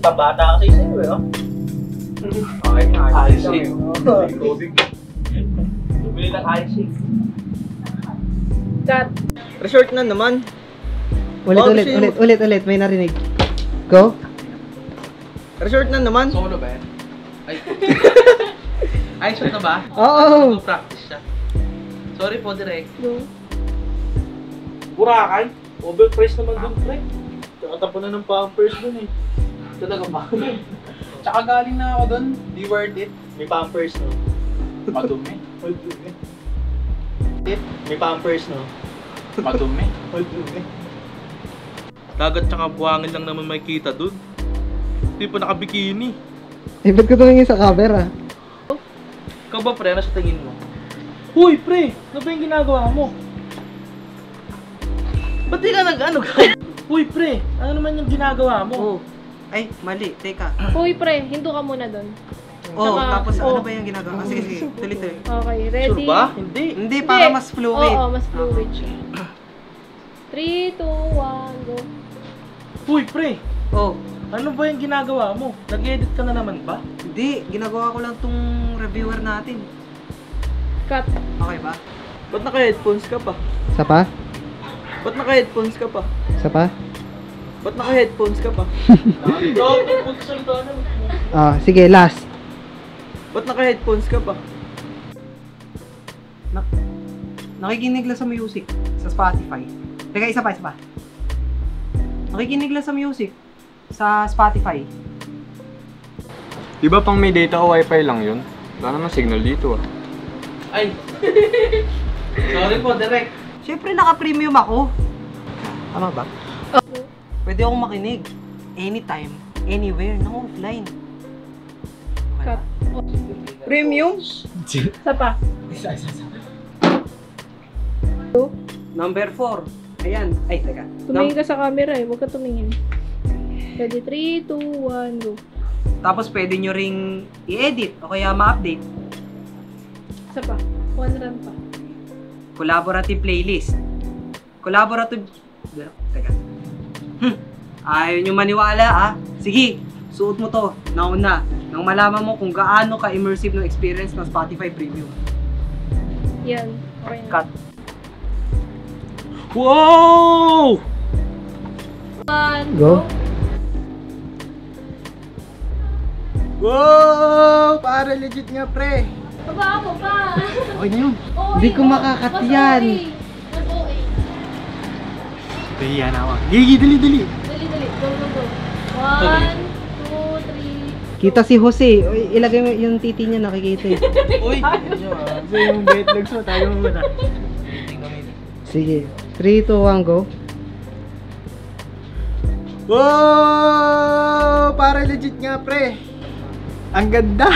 pambata kasi sa'yo eh, oh. Okay, icing. Bumili ng icing. Cut. Resort na naman. Ulit, may narinig. Go. Resort na naman. Solo ba yan? Ay. Ay, shot na ba? Oo. Practice siya. Sorry po, direct. Go. Burakay. Overpriced naman dun, pre. Nakatapo na ng pampers dun eh. Talaga ba? Tsaka galing na ako dun. Di worth it. May pampers, no? Madumi. Madumi. May pampers, no? Madumi. Madumi. Dagat tsaka buhangin lang naman may kita dun. Hindi pa nakabikini. Eh, ba't ko tumingin sa camera? Ikaw ba, pre? Ano sa tingin mo? Huy, pre! Ano ba yung ginagawa mo? Ba't di ka nag-ano ka? Huy, pre! Ano naman yung ginagawa mo? Oh. Ay, mali. Teka. Uy, pre, hinto ka muna doon. Oh, Saka- tapos ano oh. ba yung ginagawa? Sige. Tuloy. Okay, ready? Sure ba? Hindi. Hindi, para mas fluid. Oo, mas fluid siya. 3, 2, 1, go. Huy, pre! Oh, Ano ba yung ginagawa mo? Nag-edit ka na naman ba? hindi. Ginagawa ko lang tong reviewer natin. Cut. Okay ba? Ba't naka-headphones ka pa? Isa pa? Ba't naka-headphones ka pa? Isa pa? Ba't naka-headphones ka pa? Ah, sige, last. Ba't naka-headphones ka pa? Nakikinig lang sa music sa Spotify. Teka, isa pa. Nakikinig lang sa music sa Spotify. Di ba pang may data o wifi lang yun? Wala naman signal dito ah. Ay! Sorry po, direct. Siyempre, naka-premium ako. Tama ba? Pwede akong makinig. Anytime, anywhere, no offline. Okay Cut. ba? Premium? Isa pa. Number 4. Ayan. Ay, teka. Tumingin ka sa camera eh. Huwag ka tumingin. Ready? 3, 2, 1, go. Tapos pwede nyo ring i-edit o kaya ma-update. Isa pa. 1 run pa. Collaborative playlist. Collaborative... Teka. Ayaw nyo maniwala ah. Sige, suot mo to. Nauna. Nang malaman mo kung gaano ka-immersive ng experience ng Spotify Premium. Yan. Okay na. Cut. Wow! 1, Go. Wow! Para legit nga, pre. Baba ako pa. Okay na yun. Hindi ko makakat yan. Mas OA. Kaya na ako. Gigi, dali. Dali. Go. 1, 2, 3. Kita si Jose. Uy, ilagay mo yung titi niya, nakikita eh. Uy! Kasi yung betlog mo, tayo mo muna. Sige. 3, 2, 1, go. Wow! Para legit nga, pre. Ang ganda.